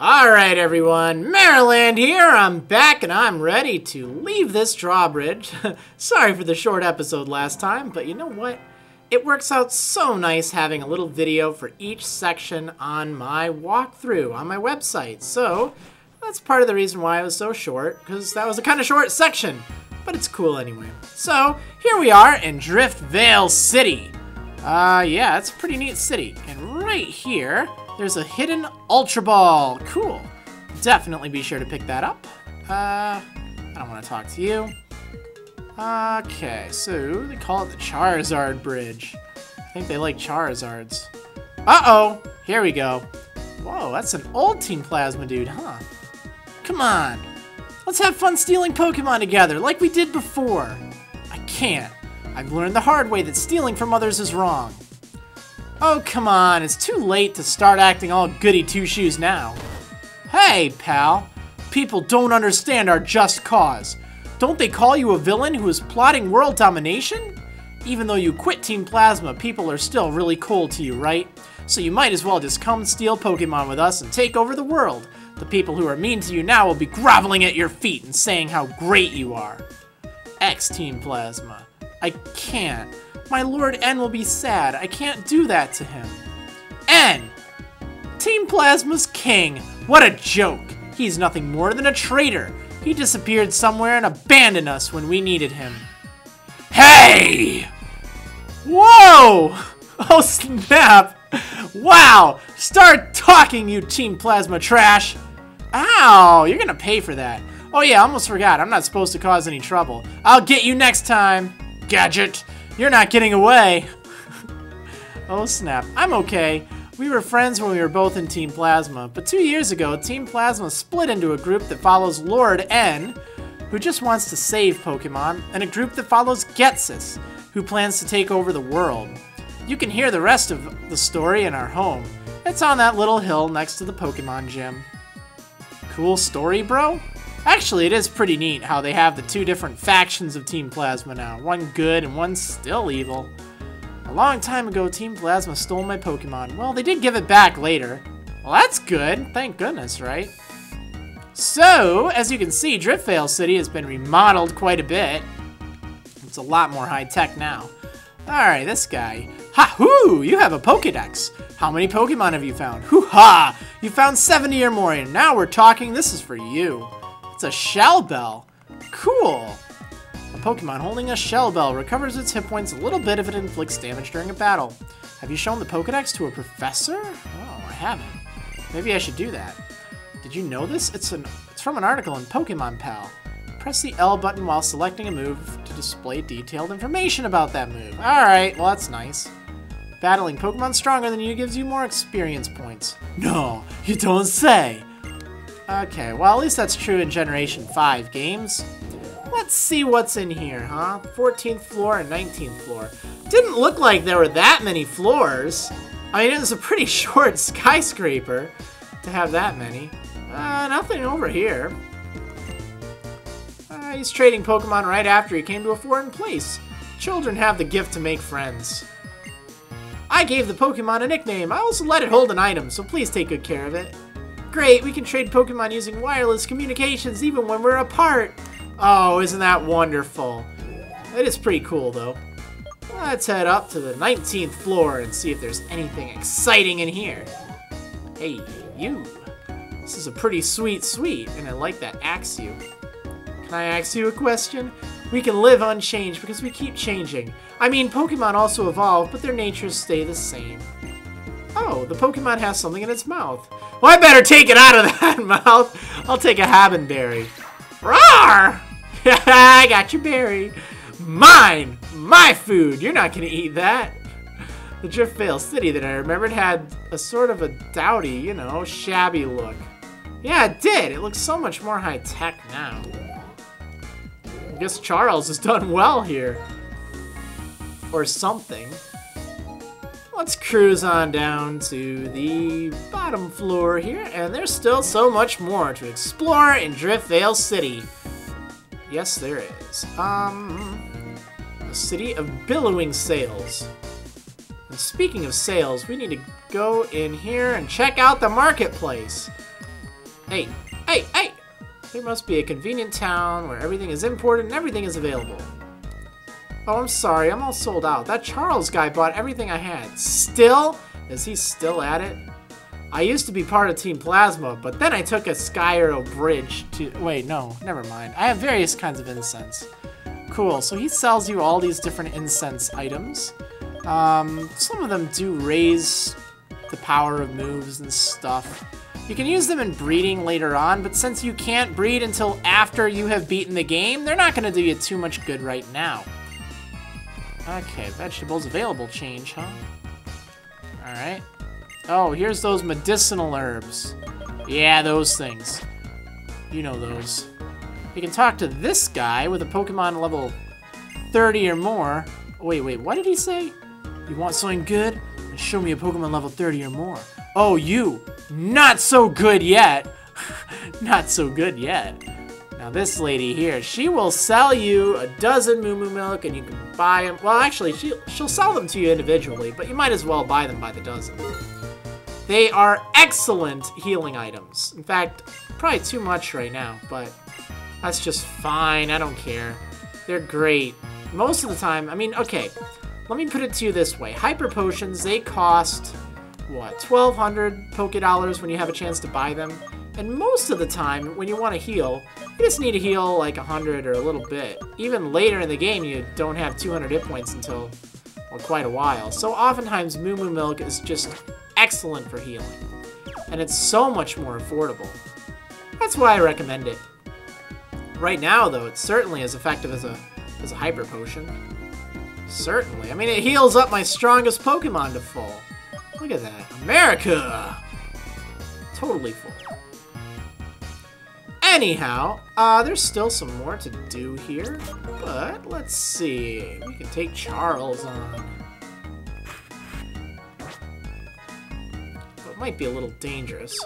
Alright everyone, Marriland here, I'm back and I'm ready to leave this drawbridge. Sorry for the short episode last time, but you know what? It works out so nice having a little video for each section on my walkthrough on my website. So, that's part of the reason why it was so short, because that was a kind of short section. But it's cool anyway. So, here we are in Driftveil City. Yeah, it's a pretty neat city. And right here, there's a hidden Ultra Ball. Cool. Definitely be sure to pick that up. I don't want to talk to you. Okay, so they call it the Charizard Bridge. I think they like Charizards. Uh-oh! Here we go. Whoa, that's an old Team Plasma dude, huh? Come on. Let's have fun stealing Pokemon together, like we did before. I can't. I've learned the hard way that stealing from others is wrong. Oh, come on. It's too late to start acting all goody two-shoes now. Hey, pal. People don't understand our just cause. Don't they call you a villain who is plotting world domination? Even though you quit Team Plasma, people are still really cold to you, right? So you might as well just come steal Pokemon with us and take over the world. The people who are mean to you now will be groveling at your feet and saying how great you are. Team Plasma. I can't. My Lord N will be sad. I can't do that to him. N! Team Plasma's king. What a joke. He's nothing more than a traitor. He disappeared somewhere and abandoned us when we needed him. Hey! Whoa! Oh, snap! Wow! Start talking, you Team Plasma trash! Ow! You're gonna pay for that. Oh yeah, I almost forgot. I'm not supposed to cause any trouble. I'll get you next time, Gadget. You're not getting away. Oh snap. I'm okay. We were friends when we were both in Team Plasma, but 2 years ago, Team Plasma split into a group that follows Lord N, who just wants to save Pokemon, and a group that follows Getsus, who plans to take over the world. You can hear the rest of the story in our home. It's on that little hill next to the Pokemon gym. Cool story, bro? Actually, it is pretty neat how they have the two different factions of Team Plasma now. One good and one still evil. A long time ago, Team Plasma stole my Pokemon. Well, they did give it back later. Well, that's good. Thank goodness, right? So, as you can see, Driftveil City has been remodeled quite a bit. It's a lot more high-tech now. Alright, this guy. Ha-hoo! You have a Pokedex. How many Pokemon have you found? Hoo-ha! You found 70 or more, and now we're talking. This is for you. It's a Shell Bell. Cool. A Pokemon holding a Shell Bell recovers its hit points a little bit if it inflicts damage during a battle. Have you shown the Pokedex to a professor? Oh, I haven't. Maybe I should do that. Did you know this? It's from an article in Pokemon Pal. Press the L button while selecting a move to display detailed information about that move. Alright, well that's nice. Battling Pokemon stronger than you gives you more experience points. No, you don't say! Okay, well at least that's true in Generation 5 games. Let's see what's in here, huh? 14th floor and 19th floor. Didn't look like there were that many floors. I mean, it was a pretty short skyscraper to have that many. Nothing over here. He's trading Pokemon right after he came to a foreign place. Children have the gift to make friends. I gave the Pokemon a nickname. I also let it hold an item, so please take good care of it. Great, we can trade Pokemon using wireless communications even when we're apart. Oh, isn't that wonderful? It is pretty cool, though. Let's head up to the 19th floor and see if there's anything exciting in here. Hey, you. This is a pretty sweet suite, and I like that axe you. Can I ask you a question? We can live unchanged because we keep changing. I mean, Pokemon also evolve, but their natures stay the same. Oh, the Pokemon has something in its mouth. Well, I better take it out of that mouth. I'll take a Habenberry. Roar! I got your berry. Mine! My food! You're not gonna eat that. The Driftveil City that I remembered had a sort of a dowdy, you know, shabby look. Yeah, it did. It looks so much more high-tech now. I guess Charles has done well here. Or something. Let's cruise on down to the bottom floor here, and there's still so much more to explore in Driftveil City. Yes, there is. A city of billowing sails. And speaking of sales, we need to go in here and check out the marketplace. Hey, hey, hey! There must be a convenient town where everything is imported and everything is available. Oh, I'm sorry, I'm all sold out. That Charles guy bought everything I had. Still? Is he still at it? I used to be part of Team Plasma, but then I took a Skyro Bridge to... Wait, no, never mind. I have various kinds of incense. Cool, so he sells you all these different incense items. Some of them do raise the power of moves and stuff. You can use them in breeding later on, but since you can't breed until after you have beaten the game, they're not going to do you too much good right now. Okay, vegetables available change, huh? Alright. Oh, here's those medicinal herbs. Yeah, those things. You know those. You can talk to this guy with a Pokemon level 30 or more. Wait, what did he say? You want something good? Then show me a Pokemon level 30 or more. Oh, you! Not so good yet! Not so good yet. Now this lady here, she will sell you a dozen Moo Moo Milk and you can buy them. Well, actually, she'll sell them to you individually, but you might as well buy them by the dozen. They are excellent healing items. In fact, probably too much right now, but that's just fine. I don't care. They're great. Most of the time, I mean, okay, let me put it to you this way. Hyper Potions, they cost, what, 1,200 Poké-Dollars when you have a chance to buy them? And most of the time, when you want to heal, you just need to heal like 100 or a little bit. Even later in the game, you don't have 200 hit points until, well, quite a while. So oftentimes, Moo Moo Milk is just excellent for healing. And it's so much more affordable. That's why I recommend it. Right now, though, it's certainly as effective as a Hyper Potion. Certainly. I mean, it heals up my strongest Pokemon to full. Look at that. America! Totally full. Anyhow, there's still some more to do here, but let's see. We can take Charles on. But it might be a little dangerous.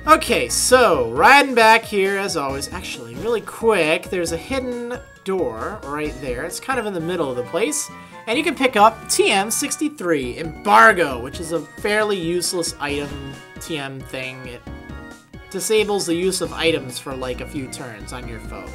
Okay, so, riding back here as always. Actually, really quick, there's a hidden door right there. It's kind of in the middle of the place. And you can pick up TM63, Embargo, which is a fairly useless item TM thing. It disables the use of items for like a few turns on your foe.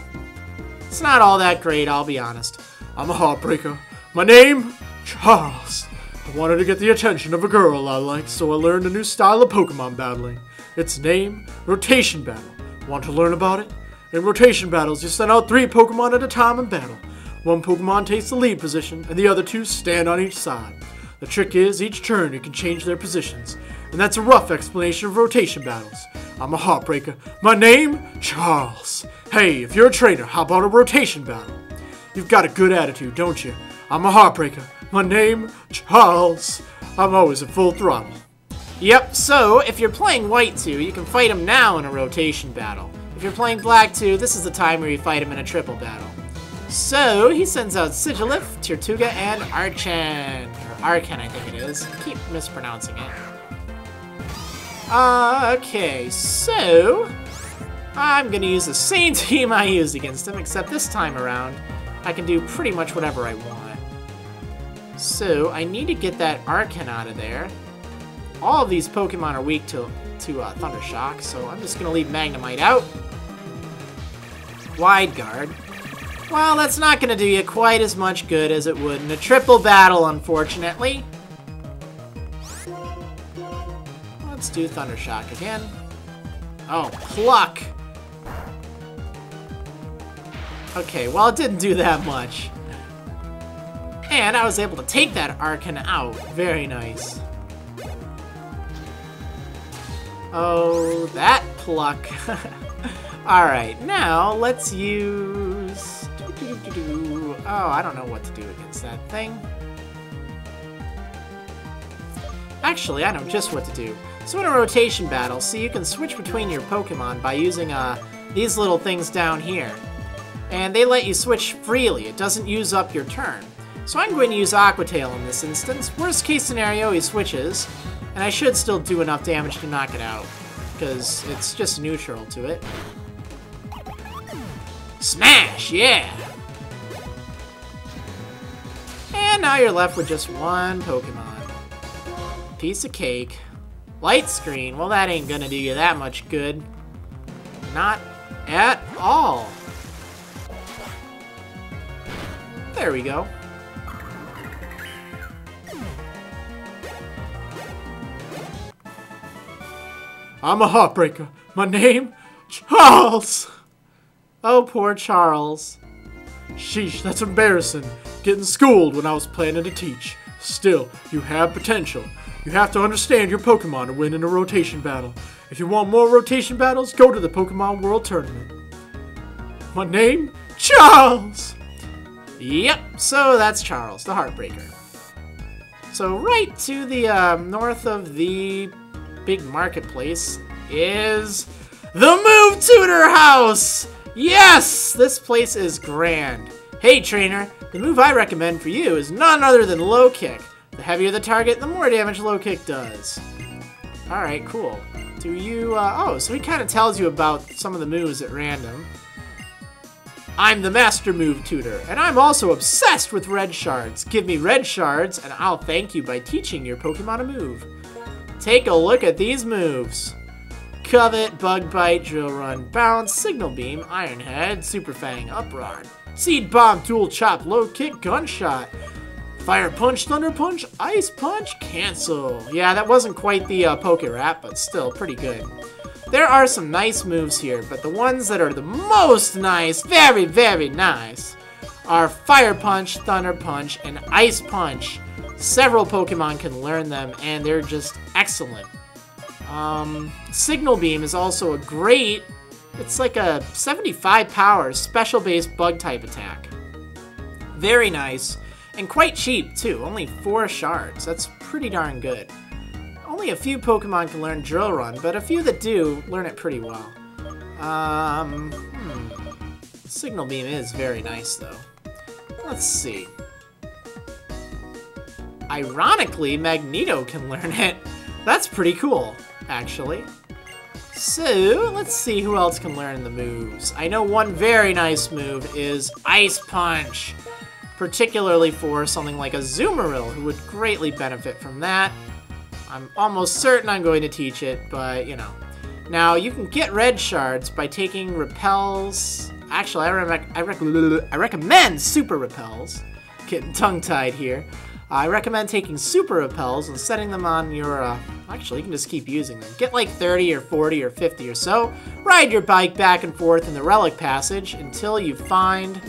It's not all that great, I'll be honest. I'm a heartbreaker. My name? Charles. I wanted to get the attention of a girl I liked, so I learned a new style of Pokemon battling. Its name? Rotation Battle. Want to learn about it? In rotation battles, you send out 3 Pokemon at a time in battle. One Pokemon takes the lead position, and the other 2 stand on each side. The trick is, each turn you can change their positions. And that's a rough explanation of rotation battles. I'm a heartbreaker. My name? Charles. Hey, if you're a trainer, how about a rotation battle? You've got a good attitude, don't you? I'm a heartbreaker. My name? Charles. I'm always at full throttle. Yep, so if you're playing White 2, you can fight him now in a rotation battle. If you're playing Black 2, this is the time where you fight him in a triple battle. So, he sends out Sigilyph, Tirtuga, and Archen. Or Archen, I think it is. I keep mispronouncing it. Okay, so I'm gonna use the same team I used against him, except this time around, I can do pretty much whatever I want. So, I need to get that Archen out of there. All of these Pokemon are weak to Thunder Shock, so I'm just gonna leave Magnemite out. Wide Guard. Well, that's not gonna do you quite as much good as it would in a triple battle, unfortunately. Let's do Thunder Shock again. Oh, Pluck! Okay, well, it didn't do that much. And I was able to take that Archen out. Very nice. Oh, that Pluck. Alright, now let's use... Oh, I don't know what to do against that thing. Actually, I know just what to do. So in a rotation battle, see, you can switch between your Pokemon by using these little things down here. And they let you switch freely. It doesn't use up your turn. So I'm going to use Aqua Tail in this instance. Worst case scenario, he switches. And I should still do enough damage to knock it out, because it's just neutral to it. Smash! Yeah! And now you're left with just one Pokemon. Piece of cake. Light screen. Well, that ain't gonna do you that much good. Not at all. There we go. I'm a heartbreaker. My name? Charles! Oh, poor Charles. Sheesh, that's embarrassing. Getting schooled when I was planning to teach. Still, you have potential. You have to understand your Pokemon to win in a rotation battle. If you want more rotation battles, go to the Pokemon World Tournament. My name? Charles! Yep, so that's Charles, the Heartbreaker. So right to the north of the big marketplace is the Move Tutor house! Yes! This place is grand. Hey trainer, the move I recommend for you is none other than low kick. The heavier the target, the more damage low kick does. Alright, cool. Do you, oh, so he kind of tells you about some of the moves at random. I'm the Master Move Tutor, and I'm also obsessed with Red Shards. Give me Red Shards, and I'll thank you by teaching your Pokemon a move. Take a look at these moves. Covet, Bug Bite, Drill Run, Bounce, Signal Beam, Iron Head, Super Fang, Uprod, Seed Bomb, Dual Chop, Low Kick, Gunshot, Fire Punch, Thunder Punch, Ice Punch, Cancel. Yeah, that wasn't quite the Poke Rap, but still pretty good. There are some nice moves here, but the ones that are the most nice, very, very nice, are Fire Punch, Thunder Punch, and Ice Punch. Several Pokemon can learn them, and they're just excellent. Signal Beam is also a great, it's like a 75 power special-based bug-type attack. Very nice, and quite cheap, too. Only 4 shards. That's pretty darn good. Only a few Pokemon can learn Drill Run, but a few that do learn it pretty well. Signal Beam is very nice, though. Let's see. Ironically, Magneto can learn it. That's pretty cool, actually. So, let's see who else can learn the moves. I know one very nice move is Ice Punch, particularly for something like a Zoomeril, who would greatly benefit from that. I'm almost certain I'm going to teach it, but, you know. Now, you can get Red Shards by taking Repels. Actually, I recommend Super Repels. Getting tongue-tied here. I recommend taking Super Repels and setting them on your, actually, you can just keep using them. Get like 30 or 40 or 50 or so. Ride your bike back and forth in the Relic Passage until you find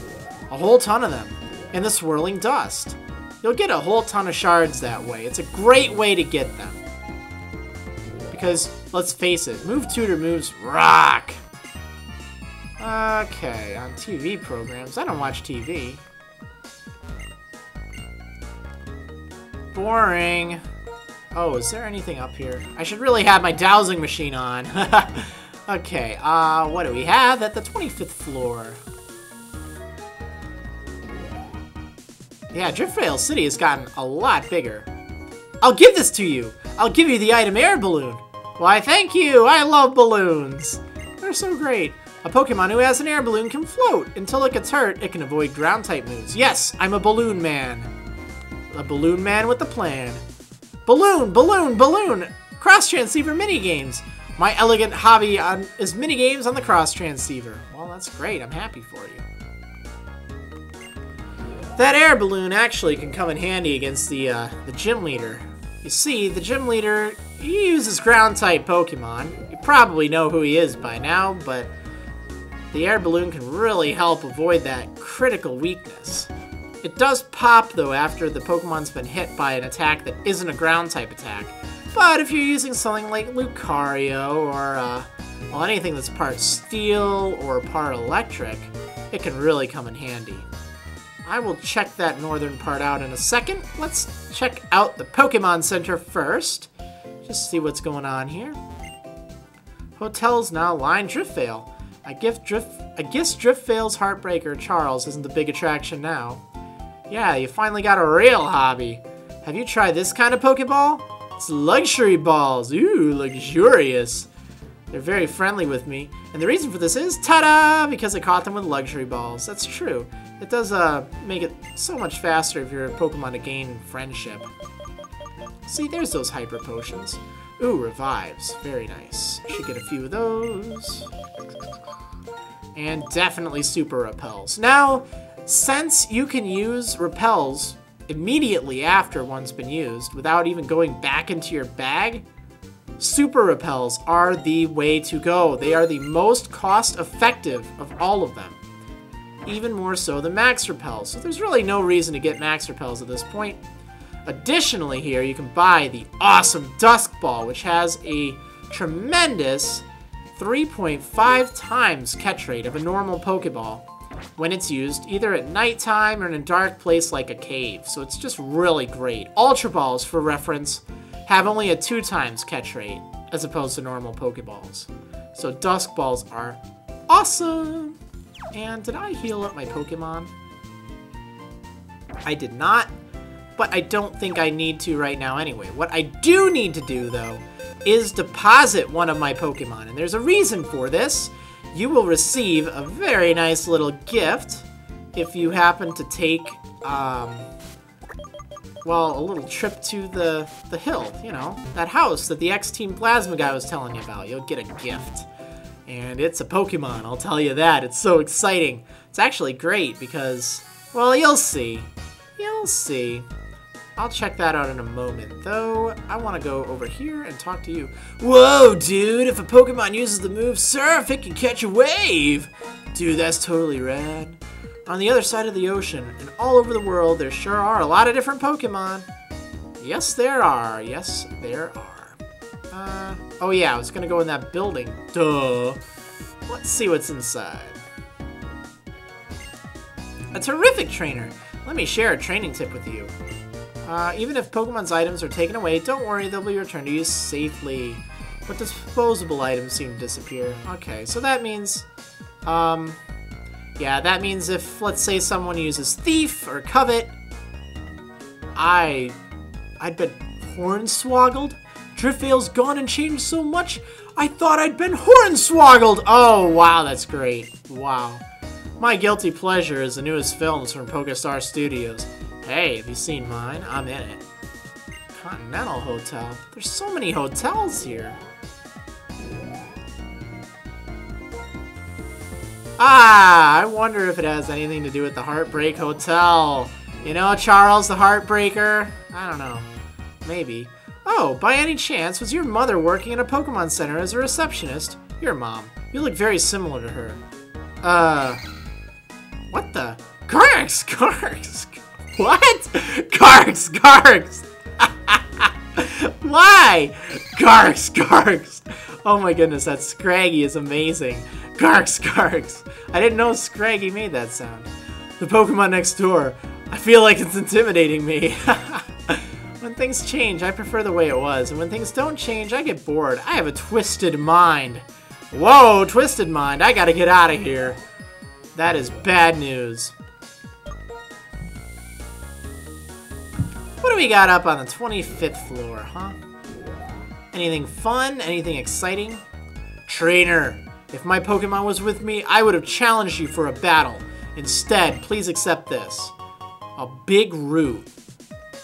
a whole ton of them in the swirling dust. You'll get a whole ton of shards that way. It's a great way to get them. Because, let's face it, Move Tutor moves rock. Okay, on TV programs. I don't watch TV. Boring. Oh, is there anything up here? I should really have my dowsing machine on. Okay, what do we have at the 25th floor? Yeah, Driftveil City has gotten a lot bigger. I'll give this to you! I'll give you the item Air Balloon! Why, thank you! I love balloons! They're so great. A Pokemon who has an air balloon can float. Until it gets hurt, it can avoid ground-type moves. Yes, I'm a balloon man. A balloon man with a plan. Balloon, balloon, balloon! Cross-transceiver minigames! My elegant hobby is minigames on the cross-transceiver. Well, that's great. I'm happy for you. That air balloon actually can come in handy against the gym leader. You see, the gym leader, he uses ground-type Pokemon. You probably know who he is by now, but the air balloon can really help avoid that critical weakness. It does pop, though, after the Pokemon's been hit by an attack that isn't a ground-type attack. But if you're using something like Lucario or, well, anything that's part steel or part electric, it can really come in handy. I will check that northern part out in a second. Let's check out the Pokemon Center first. Just see what's going on here. Hotels now line Driftveil. I guess Driftveil's Heartbreaker Charles isn't the big attraction now. Yeah, you finally got a real hobby. Have you tried this kind of Pokeball? It's luxury balls. Ooh, luxurious. They're very friendly with me. And the reason for this is, ta-da! Because I caught them with luxury balls. That's true. It does make it so much faster if you're a Pokemon to gain friendship. See, there's those Hyper Potions. Ooh, revives. Very nice. Should get a few of those. And definitely super repels. Now, since you can use repels immediately after one's been used without even going back into your bag, super repels are the way to go. They are the most cost-effective of all of them. Even more so than max repels. So there's really no reason to get max repels at this point. Additionally here, you can buy the awesome Dusk Ball, which has a tremendous 3.5 times catch rate of a normal Pokeball when it's used either at nighttime or in a dark place like a cave. So it's just really great. Ultra Balls, for reference, have only a 2 times catch rate as opposed to normal Pokeballs. So Dusk Balls are awesome! And did I heal up my Pokemon? I did not. But I don't think I need to right now anyway. What I do need to do, though, is deposit one of my Pokemon. And there's a reason for this. You will receive a very nice little gift if you happen to take, well, a little trip to the hill, you know, that house that the X-Team Plasma guy was telling you about. You'll get a gift. And it's a Pokemon, I'll tell you that. It's so exciting. It's actually great because, well, you'll see. You'll see. I'll check that out in a moment, though I want to go over here and talk to you. Whoa, dude, if a Pokemon uses the move Surf, it can catch a wave! Dude, that's totally rad. On the other side of the ocean, and all over the world, there sure are a lot of different Pokemon. Yes, there are. Yes, there are. Oh yeah, I was gonna go in that building. Duh. Let's see what's inside. A terrific trainer. Let me share a training tip with you. Even if Pokemon's items are taken away, don't worry, they'll be returned to you safely. But disposable items seem to disappear. Okay, so that means, yeah, that means if, let's say, someone uses Thief or Covet, I'd been hornswoggled? Driftveil's gone and changed so much, I thought I'd been hornswoggled! Oh, wow, that's great. Wow. My guilty pleasure is the newest films from PokeStar Studios. Hey, have you seen mine? I'm in it. Continental Hotel. There's so many hotels here. Ah, I wonder if it has anything to do with the Heartbreak Hotel. You know, Charles the Heartbreaker? I don't know. Maybe. Oh, by any chance, was your mother working in a Pokemon Center as a receptionist? Your mom. You look very similar to her. What the? Garx! Garx! What? Garx! Garx! Why? Garx! Garx! Oh my goodness, that Scraggy is amazing. Garx! Garx! I didn't know Scraggy made that sound. The Pokemon next door. I feel like it's intimidating me. When things change, I prefer the way it was. And when things don't change, I get bored. I have a twisted mind. Whoa, twisted mind. I gotta get out of here. That is bad news. What do we got up on the 25th floor, huh? Anything fun? Anything exciting? Trainer, if my Pokemon was with me, I would have challenged you for a battle. Instead, please accept this. A big root.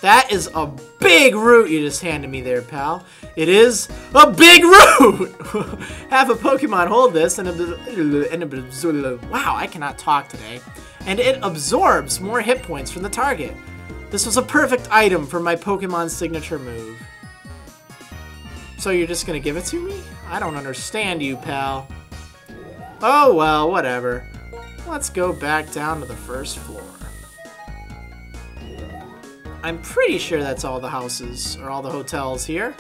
That is a big root you just handed me there, pal. It is a big root! Have a Pokemon hold this and wow, I cannot talk today. And it absorbs more hit points from the target. This was a perfect item for my Pokemon signature move. So you're just gonna give it to me? I don't understand you, pal. Oh well, whatever. Let's go back down to the first floor. I'm pretty sure that's all the houses, or all the hotels here.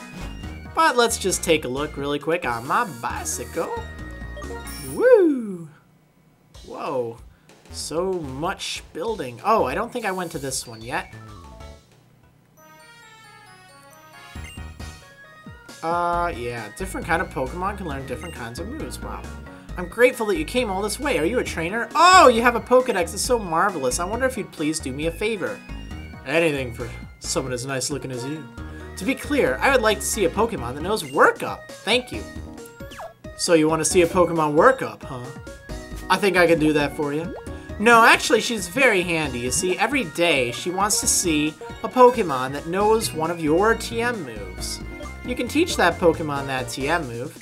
But let's just take a look really quick on my bicycle. Woo! Whoa. So much building. Oh, I don't think I went to this one yet. Yeah. Different kind of Pokemon can learn different kinds of moves. Wow. I'm grateful that you came all this way. Are you a trainer? Oh, you have a Pokedex. It's so marvelous. I wonder if you'd please do me a favor. Anything for someone as nice looking as you. To be clear, I would like to see a Pokemon that knows Work Up. Thank you. So you want to see a Pokemon Work Up, huh? I think I can do that for you. No, actually, she's very handy. You see, every day she wants to see a Pokemon that knows one of your TM moves. you can teach that Pokemon that TM move,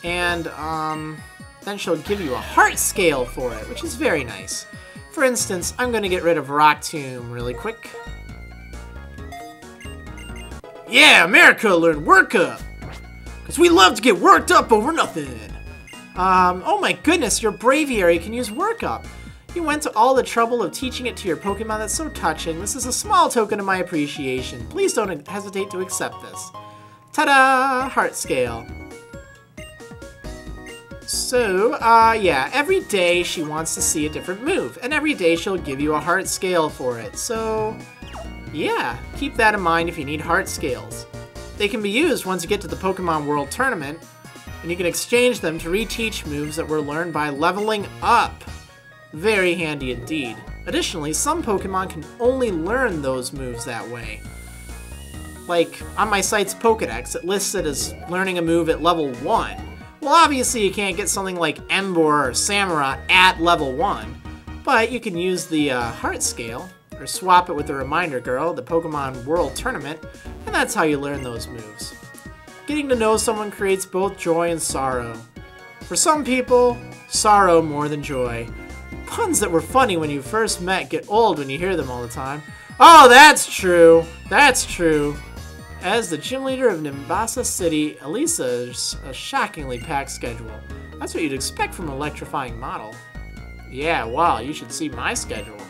and then she'll give you a heart scale for it, which is very nice. For instance, I'm going to get rid of Rock Tomb really quick. Yeah, America learned Work Up! Because we love to get worked up over nothing! Oh my goodness, your Braviary can use Work Up! You went to all the trouble of teaching it to your Pokemon. That's so touching. This is a small token of my appreciation. Please don't hesitate to accept this. Ta-da! Heart scale. So, yeah, every day she wants to see a different move, and every day she'll give you a heart scale for it. So, yeah, keep that in mind if you need heart scales. They can be used once you get to the Pokemon World Tournament, and you can exchange them to reteach moves that were learned by leveling up. Very handy indeed. Additionally, some Pokemon can only learn those moves that way. Like, on my site's Pokedex, it lists it as learning a move at level 1. Well, obviously you can't get something like Emboar or Samurott at level 1, but you can use the Heart Scale, or swap it with the Reminder Girl, the Pokemon World Tournament, and that's how you learn those moves. Getting to know someone creates both joy and sorrow. For some people, sorrow more than joy. Puns that were funny when you first met get old when you hear them all the time. Oh, that's true! That's true! As the gym leader of Nimbasa City, Elisa is a shockingly packed schedule. That's what you'd expect from an electrifying model. Yeah, wow, you should see my schedule.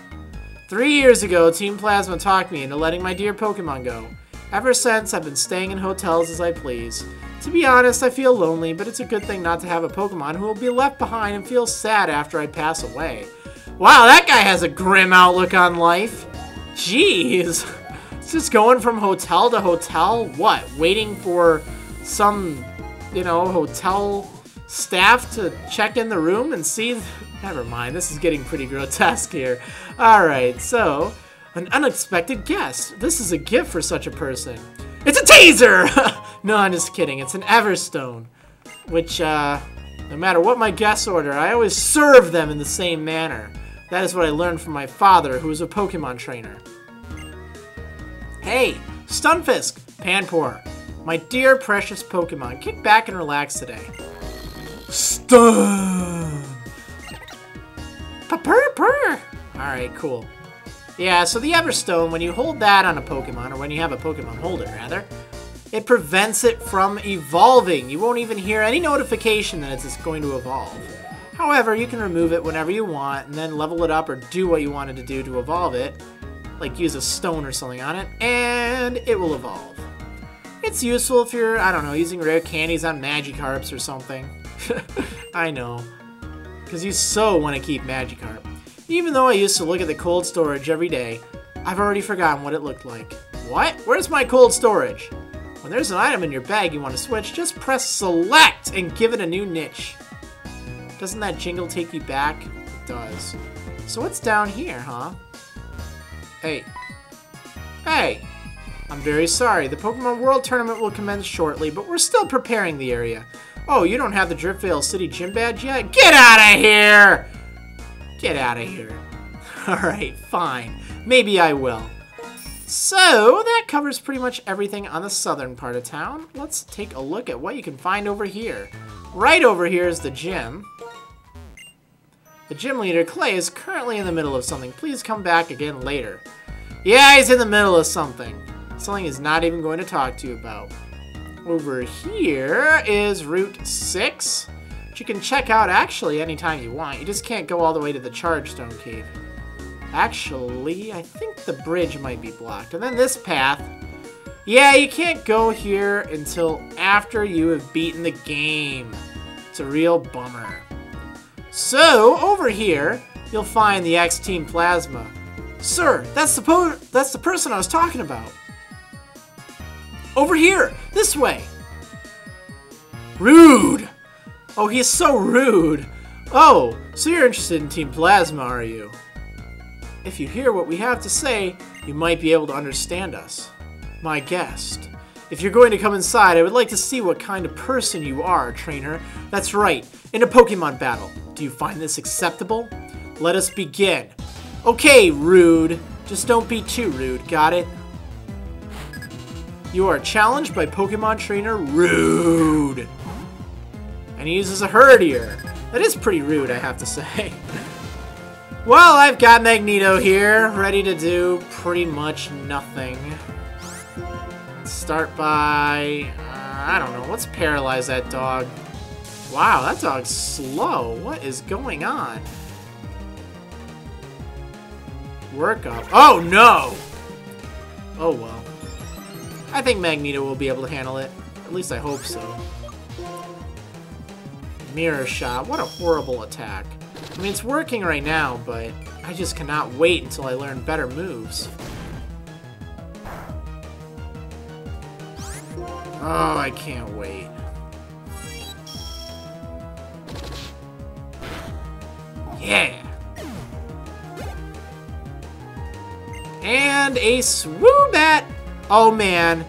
3 years ago, Team Plasma talked me into letting my dear Pokemon go. Ever since, I've been staying in hotels as I please. To be honest, I feel lonely, but it's a good thing not to have a Pokemon who will be left behind and feel sad after I pass away. Wow, that guy has a grim outlook on life. Jeez. It's just going from hotel to hotel? What? Waiting for some, you know, hotel staff to check in the room and see? Never mind, this is getting pretty grotesque here. Alright, so, an unexpected guest. This is a gift for such a person. It's a taser! No, I'm just kidding. It's an Everstone. Which, no matter what my guests order, I always serve them in the same manner. That is what I learned from my father, who was a Pokemon trainer. Hey, Stunfisk, Panpour, my dear precious Pokemon, kick back and relax today. Stun! Purr! Alright, cool. Yeah, so the Everstone, when you hold that on a Pokemon, or when you have a Pokemon holder, rather, it prevents it from evolving. You won't even hear any notification that it's going to evolve. However, you can remove it whenever you want, and then level it up or do what you wanted to do to evolve it. Like use a stone or something on it, and it will evolve. It's useful if you're, I don't know, using rare candies on Magikarps or something. I know. Because you so want to keep Magikarp. Even though I used to look at the cold storage every day, I've already forgotten what it looked like. What? Where's my cold storage? When there's an item in your bag you want to switch, just press select and give it a new niche. Doesn't that jingle take you back? It does. So what's down here, huh? Hey. Hey! I'm very sorry. The Pokemon World Tournament will commence shortly, but we're still preparing the area. Oh, you don't have the Driftveil City gym badge yet? Get out of here! Get out of here. Alright, fine. Maybe I will. So, that covers pretty much everything on the southern part of town. Let's take a look at what you can find over here. Right over here is the gym. The gym leader, Clay, is currently in the middle of something. Please come back again later. Yeah, he's in the middle of something. Something he's not even going to talk to you about. Over here is Route 6, which you can check out actually anytime you want. You just can't go all the way to the Chargestone Cave. Actually, I think the bridge might be blocked. And then this path. Yeah, you can't go here until after you have beaten the game. It's a real bummer. So, over here, you'll find the X-Team Plasma. Sir, that's the person I was talking about. Over here! This way! Rude! Oh, he's so rude! Oh, so you're interested in Team Plasma, are you? If you hear what we have to say, you might be able to understand us. My guest. If you're going to come inside, I would like to see what kind of person you are, trainer. That's right, in a Pokemon battle. Do you find this acceptable? Let us begin. Okay, rude. Just don't be too rude, got it? You are challenged by Pokemon Trainer Rude. And he uses a Herdier. That is pretty rude, I have to say. Well, I've got Magneto here, ready to do pretty much nothing. Let's start by... I don't know, let's paralyze that dog. Wow, that dog's slow. What is going on? Work up. Oh, no! Oh, well. I think Magneto will be able to handle it. At least I hope so. Mirror Shot. What a horrible attack. I mean, it's working right now, but I just cannot wait until I learn better moves. Oh, I can't wait. Yeah! And a Swoobat! Oh man,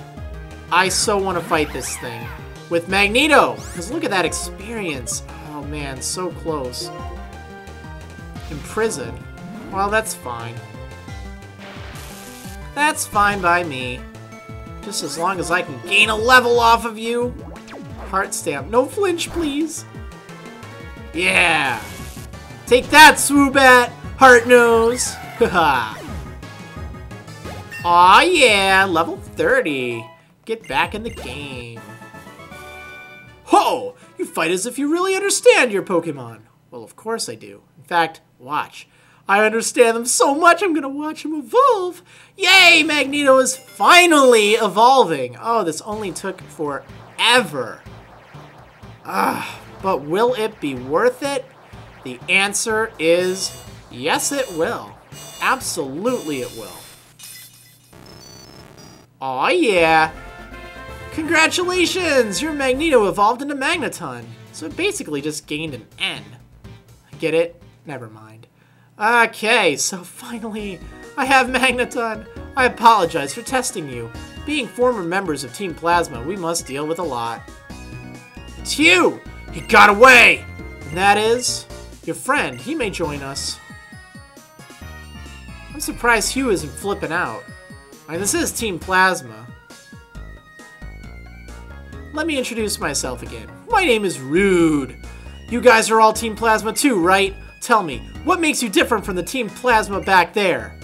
I so want to fight this thing. With Magneto! Because look at that experience. Oh man, so close. Imprisoned. Well, that's fine. That's fine by me. Just as long as I can gain a level off of you. Heart stamp. No flinch, please. Yeah! Take that, Swoobat! Heart nose! Haha! Aw, yeah! Level 30! Get back in the game. Ho! You fight as if you really understand your Pokemon. Well, of course I do. In fact, watch. I understand them so much, I'm gonna watch them evolve. Yay! Magneto is finally evolving. Oh, this only took forever. But will it be worth it? The answer is yes, it will. Absolutely it will. Aw, yeah. Congratulations! Your Magneto evolved into Magneton. So it basically just gained an N. Get it? Never mind. Okay, so finally, I have Magneton. I apologize for testing you. Being former members of Team Plasma, we must deal with a lot. It's you! He got away! And that is... your friend. He may join us. I'm surprised Hugh isn't flipping out. I mean, this is Team Plasma. Let me introduce myself again. My name is Rude. You guys are all Team Plasma too, right? Tell me, what makes you different from the Team Plasma back there?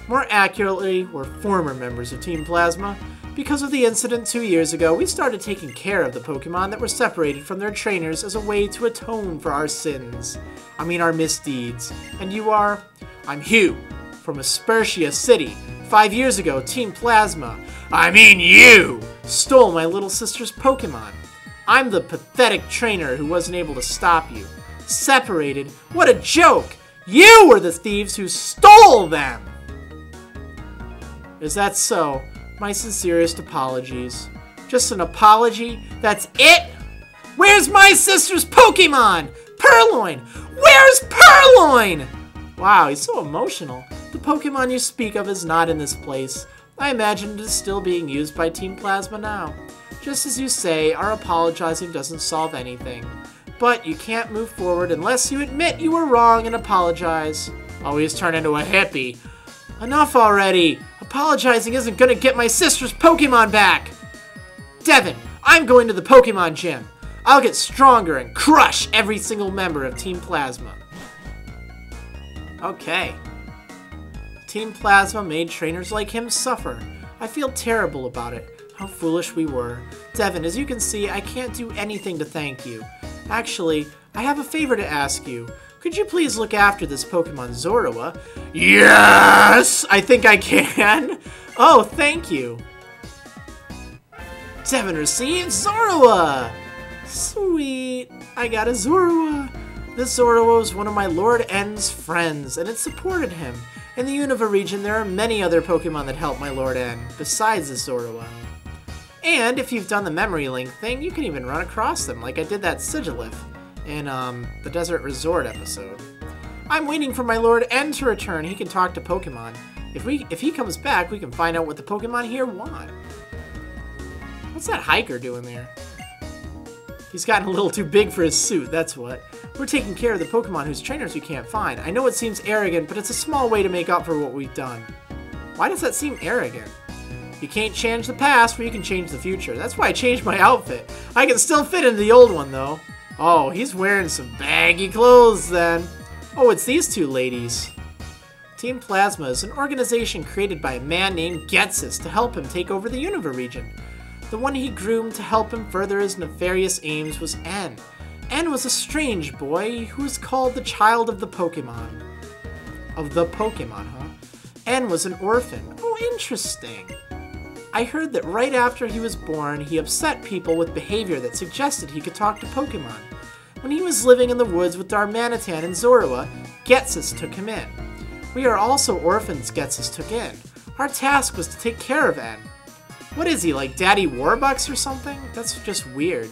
More accurately, we're former members of Team Plasma. Because of the incident 2 years ago, we started taking care of the Pokemon that were separated from their trainers as a way to atone for our sins. I mean our misdeeds. And you are? I'm Hugh, from Aspertia City. 5 years ago, Team Plasma, I mean you, stole my little sister's Pokemon. I'm the pathetic trainer who wasn't able to stop you. Separated? What a joke! You were the thieves who stole them! Is that so? My sincerest apologies. Just an apology? That's it? Where's my sister's Pokemon? Purloin! Where's Purloin? Wow, he's so emotional. The Pokemon you speak of is not in this place. I imagine it is still being used by Team Plasma now. Just as you say, our apologizing doesn't solve anything. But you can't move forward unless you admit you were wrong and apologize. Always turn into a hippie. Enough already! Apologizing isn't gonna get my sister's Pokemon back! Devin, I'm going to the Pokemon gym. I'll get stronger and crush every single member of Team Plasma. Okay. Team Plasma made trainers like him suffer. I feel terrible about it. How foolish we were. Devin, as you can see, I can't do anything to thank you. Actually, I have a favor to ask you. Could you please look after this Pokemon Zorua? Yes! I think I can. Oh, thank you. Devin receives Zorua! Sweet. I got a Zorua. This Zorua was one of my Lord N's friends, and it supported him. In the Unova region, there are many other Pokemon that help my Lord N, besides the Zorua. And if you've done the memory link thing, you can even run across them, like I did that Sigilif in the Desert Resort episode. I'm waiting for my Lord N to return. He can talk to Pokemon. If he comes back, we can find out what the Pokemon here want. What's that hiker doing there? He's gotten a little too big for his suit, that's what. We're taking care of the Pokemon whose trainers we can't find. I know it seems arrogant, but it's a small way to make up for what we've done. Why does that seem arrogant? You can't change the past, but you can change the future. That's why I changed my outfit. I can still fit into the old one, though. Oh, he's wearing some baggy clothes, then. Oh, it's these two ladies. Team Plasma is an organization created by a man named Getsus to help him take over the Unova region. The one he groomed to help him further his nefarious aims was N. N was a strange boy who was called the child of the Pokemon. Of the Pokemon, huh? N was an orphan. Oh, interesting. I heard that right after he was born, he upset people with behavior that suggested he could talk to Pokemon. When he was living in the woods with our Magneton and Zorua, Getsus took him in. We are also orphans Getsus took in. Our task was to take care of N. What is he, like Daddy Warbucks or something? That's just weird.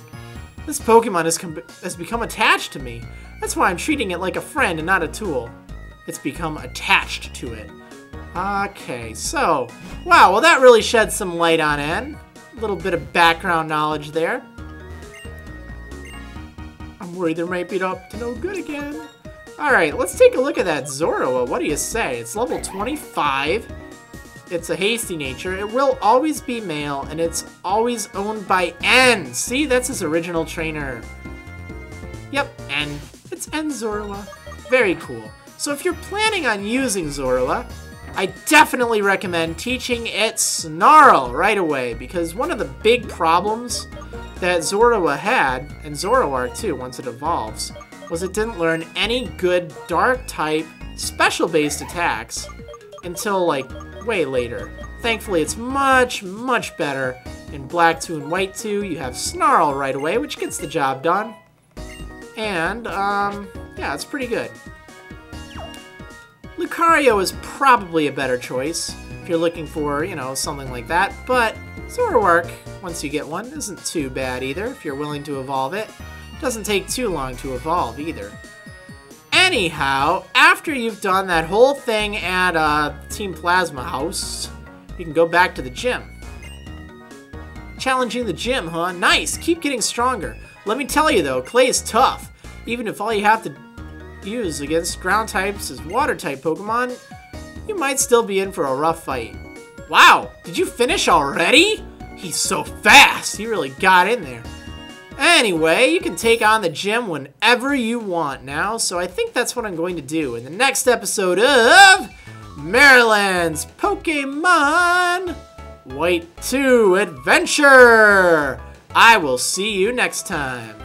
This Pokemon has become attached to me. That's why I'm treating it like a friend and not a tool. It's become attached to it. Okay, so, wow, well that really sheds some light on N. A little bit of background knowledge there. I'm worried there might be up to no good again. Alright, let's take a look at that Zorua. What do you say? It's level 25. It's a hasty nature. It will always be male, and it's always owned by N. See, that's his original trainer. Yep, N. It's N Zorua. Very cool. So if you're planning on using Zorua, I definitely recommend teaching it Snarl right away, because one of the big problems that Zorua had, and Zoroark too once it evolves, was it didn't learn any good Dark-type special-based attacks until, like, way later. Thankfully, it's much, much better. In Black 2 and White 2, you have Snarl right away, which gets the job done. And, yeah, it's pretty good. Lucario is probably a better choice if you're looking for, you know, something like that, but Zoroark, once you get one, isn't too bad either if you're willing to evolve it. Doesn't take too long to evolve either. Anyhow, after you've done that whole thing at Team Plasma House, you can go back to the gym. Challenging the gym, huh? Nice! Keep getting stronger. Let me tell you though, Clay's tough. Even if all you have to use against ground types is water type Pokemon, you might still be in for a rough fight. Wow! Did you finish already? He's so fast! He really got in there. Anyway, you can take on the gym whenever you want now, so I think that's what I'm going to do in the next episode of Marriland's Pokemon White 2 Adventure! I will see you next time.